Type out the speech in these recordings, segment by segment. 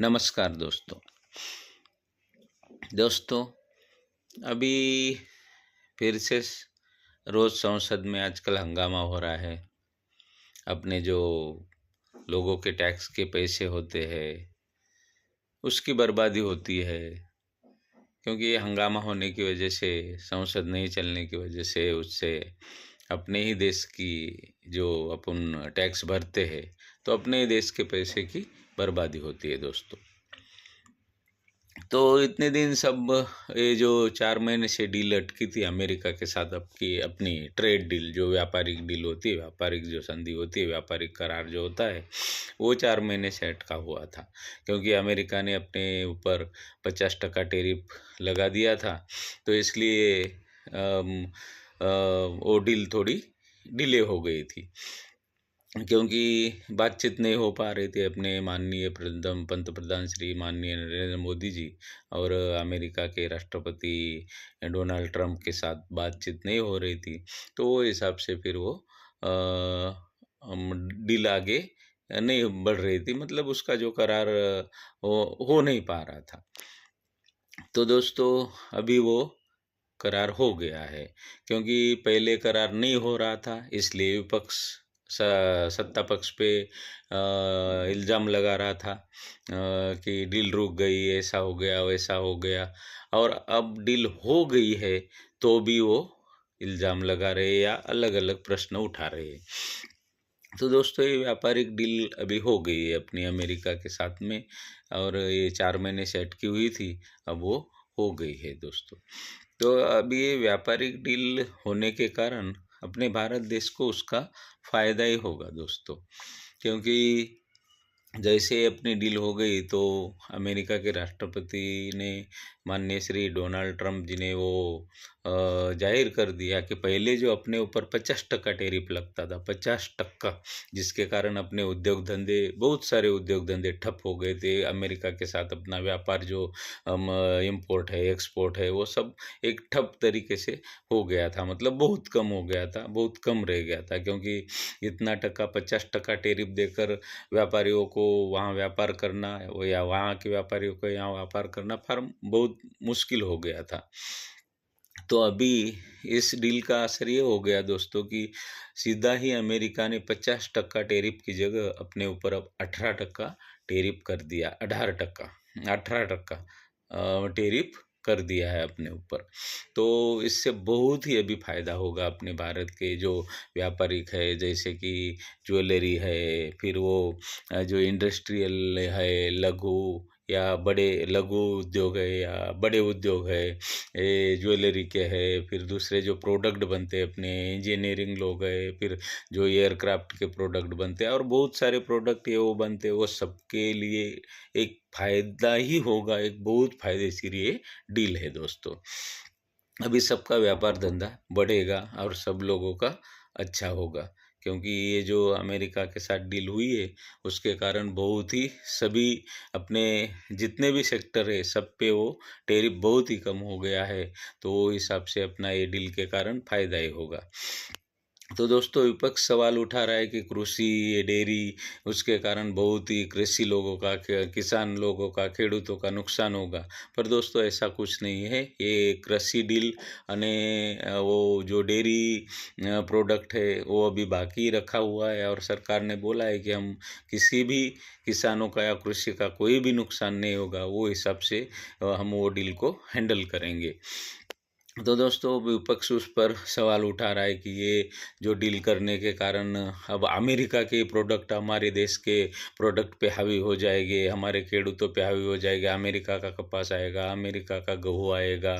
नमस्कार दोस्तों अभी फिर से रोज़ संसद में आजकल हंगामा हो रहा है। अपने जो लोगों के टैक्स के पैसे होते हैं उसकी बर्बादी होती है, क्योंकि ये हंगामा होने की वजह से, संसद नहीं चलने की वजह से, उससे अपने ही देश की जो अपन टैक्स भरते हैं तो अपने ही देश के पैसे की बर्बादी होती है दोस्तों। तो इतने दिन सब ये जो 4 महीने से डील अटकी थी अमेरिका के साथ, अपनी ट्रेड डील, जो व्यापारिक डील होती है, व्यापारिक जो संधि होती है, व्यापारिक करार जो होता है, वो 4 महीने से अटका हुआ था। क्योंकि अमेरिका ने अपने ऊपर 50% टैरिफ लगा दिया था, तो इसलिए अम, वो डील थोड़ी डिले हो गई थी। क्योंकि बातचीत नहीं हो पा रही थी अपने माननीय पंत प्रधान श्री माननीय नरेंद्र मोदी जी और अमेरिका के राष्ट्रपति डोनाल्ड ट्रंप के साथ बातचीत नहीं हो रही थी। तो वो हिसाब से फिर वो डील आगे नहीं बढ़ रही थी, मतलब उसका जो करार हो नहीं पा रहा था। तो दोस्तों अभी वो करार हो गया है, क्योंकि पहले करार नहीं हो रहा था, इसलिए विपक्ष सत्ता पक्ष पे इल्ज़ाम लगा रहा था कि डील रुक गई, ऐसा हो गया, वैसा हो गया। और अब डील हो गई है तो भी वो इल्ज़ाम लगा रहे या अलग-अलग प्रश्न उठा रहे हैं। तो दोस्तों ये व्यापारिक डील अभी हो गई है अपनी अमेरिका के साथ में, और ये 4 महीने से अटकी हुई थी, अब वो हो गई है दोस्तों। तो अभी ये व्यापारिक डील होने के कारण अपने भारत देश को उसका फ़ायदा ही होगा दोस्तों, क्योंकि जैसे अपनी डील हो गई तो अमेरिका के राष्ट्रपति ने, माननीय श्री डोनाल्ड ट्रंप जी ने, वो जाहिर कर दिया कि पहले जो अपने ऊपर 50% टैरिफ लगता था, 50%, जिसके कारण अपने उद्योग धंधे, बहुत सारे उद्योग धंधे ठप हो गए थे। अमेरिका के साथ अपना व्यापार जो इम्पोर्ट है, एक्सपोर्ट है, वो सब एक ठप तरीके से हो गया था, मतलब बहुत कम हो गया था, बहुत कम रह गया था। क्योंकि इतना टका 50% टैरिफ देकर व्यापारियों को वहाँ व्यापार करना, या वहाँ के व्यापारियों को यहाँ व्यापार करना फिर बहुत मुश्किल हो गया था। तो अभी इस डील का असर ये हो गया दोस्तों कि सीधा ही अमेरिका ने 50% टैरिफ की जगह अपने ऊपर अब 18% टैरिफ कर दिया, 18% टैरिफ कर दिया है अपने ऊपर। तो इससे बहुत ही अभी फ़ायदा होगा अपने भारत के जो व्यापारिक है, जैसे कि ज्वेलरी है, फिर वो जो इंडस्ट्रियल है, लघु या बड़े लघु उद्योग है या बड़े उद्योग है, ये ज्वेलरी के है, फिर दूसरे जो प्रोडक्ट बनते हैं अपने इंजीनियरिंग लोग हैं, फिर जो एयरक्राफ्ट के प्रोडक्ट बनते हैं और बहुत सारे प्रोडक्ट ये वो बनते हैं, वो सबके लिए एक फ़ायदा ही होगा, एक बहुत फ़ायदेशीर ये डील है दोस्तों। अभी सबका व्यापार धंधा बढ़ेगा और सब लोगों का अच्छा होगा, क्योंकि ये जो अमेरिका के साथ डील हुई है उसके कारण बहुत ही सभी अपने जितने भी सेक्टर है सब पे वो टैरिफ बहुत ही कम हो गया है। तो वो हिसाब से अपना ये डील के कारण फ़ायदा ही होगा। तो दोस्तों विपक्ष सवाल उठा रहा है कि कृषि, ये डेयरी, उसके कारण बहुत ही कृषि लोगों का, किसान लोगों का, खेडूतों का नुकसान होगा। पर दोस्तों ऐसा कुछ नहीं है। ये कृषि डील अने वो जो डेयरी प्रोडक्ट है वो अभी बाकी रखा हुआ है, और सरकार ने बोला है कि हम किसी भी किसानों का या कृषि का कोई भी नुकसान नहीं होगा, वो हिसाब से हम वो डील को हैंडल करेंगे। तो दोस्तों विपक्ष उस पर सवाल उठा रहा है कि ये जो डील करने के कारण अब अमेरिका के प्रोडक्ट हमारे देश के प्रोडक्ट पे हावी हो जाएंगे, हमारे खेडूतों पे हावी हो जाएंगे। अमेरिका का कपास आएगा, अमेरिका का गेहूँ आएगा,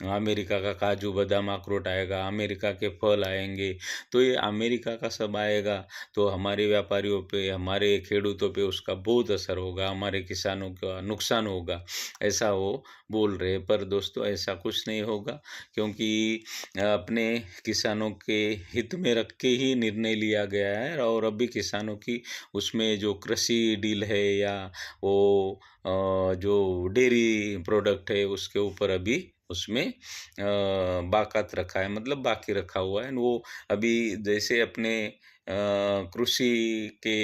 अमेरिका का काजू बादाम अखरोट आएगा, अमेरिका के फल आएंगे। तो ये अमेरिका का सब आएगा तो हमारे व्यापारियों पे, हमारे खेडूतों पे उसका बहुत असर होगा, हमारे किसानों का नुकसान होगा, ऐसा वो बोल रहे हैं। पर दोस्तों ऐसा कुछ नहीं होगा, क्योंकि अपने किसानों के हित में रख के ही निर्णय लिया गया है। और अभी किसानों की उसमें जो कृषि डील है या वो जो डेयरी प्रोडक्ट है उसके ऊपर अभी उसमें बाकात रखा है, मतलब बाकी रखा हुआ है। वो अभी जैसे अपने कृषि के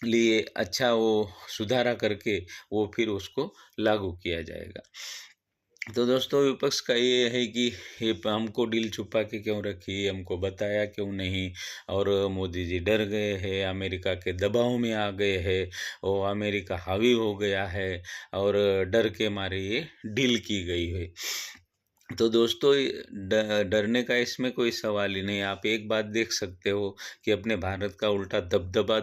लिए अच्छा वो सुधारा करके वो फिर उसको लागू किया जाएगा। तो दोस्तों विपक्ष का ये है कि ये हमको डील छुपा के क्यों रखी, हमको बताया क्यों नहीं, और मोदी जी डर गए हैं, अमेरिका के दबाव में आ गए हैं, और अमेरिका हावी हो गया है, और डर के मारे ये डील की गई है। तो दोस्तों डरने का इसमें कोई सवाल ही नहीं। आप एक बात देख सकते हो कि अपने भारत का उल्टा दबदबा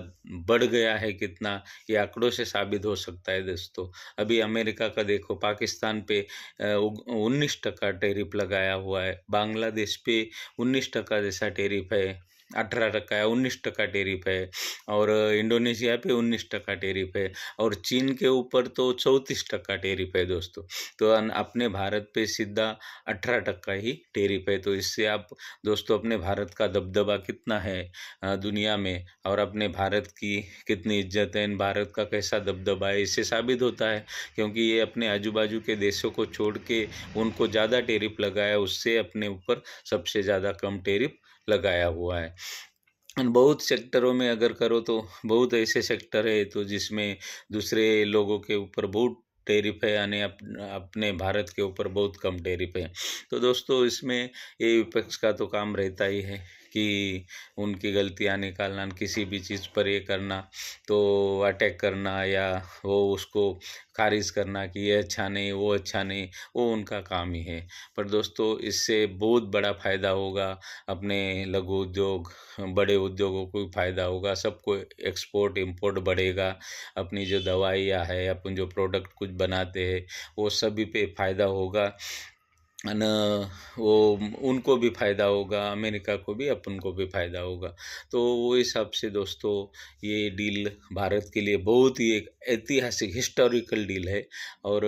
बढ़ गया है कितना, ये आंकड़ों से साबित हो सकता है दोस्तों। अभी अमेरिका का देखो, पाकिस्तान पे 19% टैरिफ लगाया हुआ है, बांग्लादेश पे 19% जैसा टैरिफ है, 18% या 19% टैरिफ है, और इंडोनेशिया पे 19% टैरिफ है, और चीन के ऊपर तो 34% टैरिफ है दोस्तों। तो अपने भारत पे सीधा 18% ही टैरिफ है। तो इससे आप दोस्तों अपने भारत का दबदबा कितना है दुनिया में, और अपने भारत की कितनी इज्जत है, इन भारत का कैसा दबदबा है, इससे साबित होता है। क्योंकि ये अपने आजू-बाजू के देशों को छोड़ के उनको ज़्यादा टैरिफ लगाया, उससे अपने ऊपर सबसे ज़्यादा कम टैरिफ लगाया हुआ है। बहुत सेक्टरों में अगर करो तो बहुत ऐसे सेक्टर है तो जिसमें दूसरे लोगों के ऊपर बहुत टैरिफ है, यानी अपने भारत के ऊपर बहुत कम टैरिफ है। तो दोस्तों इसमें ये विपक्ष का तो काम रहता ही है कि उनकी गलतियाँ निकालना, किसी भी चीज़ पर ये करना, तो अटैक करना, या वो उसको खारिज करना कि ये अच्छा नहीं, वो अच्छा नहीं, वो उनका काम ही है। पर दोस्तों इससे बहुत बड़ा फ़ायदा होगा, अपने लघु उद्योग, बड़े उद्योगों को भी फ़ायदा होगा, सबको एक्सपोर्ट इम्पोर्ट बढ़ेगा, अपनी जो दवाइयाँ है, अपन जो प्रोडक्ट कुछ बनाते हैं, वो सभी पे फ़ायदा होगा। अन वो उनको भी फ़ायदा होगा, अमेरिका को भी, अपन को भी फ़ायदा होगा। तो वो हिसाब से दोस्तों ये डील भारत के लिए बहुत ही एक ऐतिहासिक हिस्टोरिकल डील है, और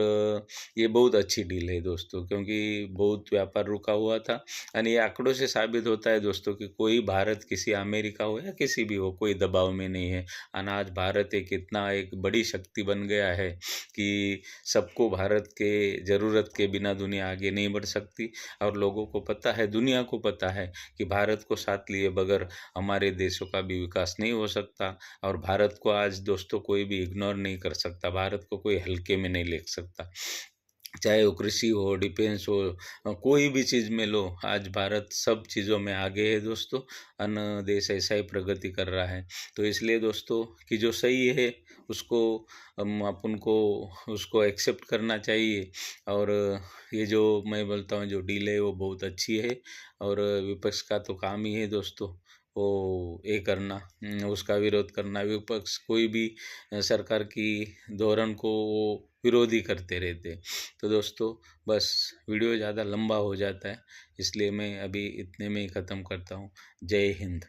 ये बहुत अच्छी डील है दोस्तों, क्योंकि बहुत व्यापार रुका हुआ था। और ये आंकड़ों से साबित होता है दोस्तों कि कोई भारत किसी अमेरिका हो या किसी भी हो, कोई दबाव में नहीं है। आज भारत एक बड़ी शक्ति बन गया है कि सबको भारत के ज़रूरत के बिना दुनिया आगे नहीं बढ़ सकती, और लोगों को पता है, दुनिया को पता है कि भारत को साथ लिए बगैर हमारे देशों का भी विकास नहीं हो सकता। और भारत को आज दोस्तों कोई भी इग्नोर नहीं कर सकता, भारत को कोई हल्के में नहीं ले सकता। चाहे वो कृषि हो, डिफेंस हो, कोई भी चीज़ में लो, आज भारत सब चीज़ों में आगे है दोस्तों। अन्य देश ऐसा ही प्रगति कर रहा है। तो इसलिए दोस्तों कि जो सही है उसको हम अपन को उसको एक्सेप्ट करना चाहिए। और ये जो मैं बोलता हूँ जो डील है वो बहुत अच्छी है, और विपक्ष का तो काम ही है दोस्तों वो ये करना, उसका विरोध करना। विपक्ष कोई भी सरकार की धोरण को वो विरोधी करते रहते हैं। तो दोस्तों बस वीडियो ज़्यादा लंबा हो जाता है, इसलिए मैं अभी इतने में ही ख़त्म करता हूँ। जय हिंद।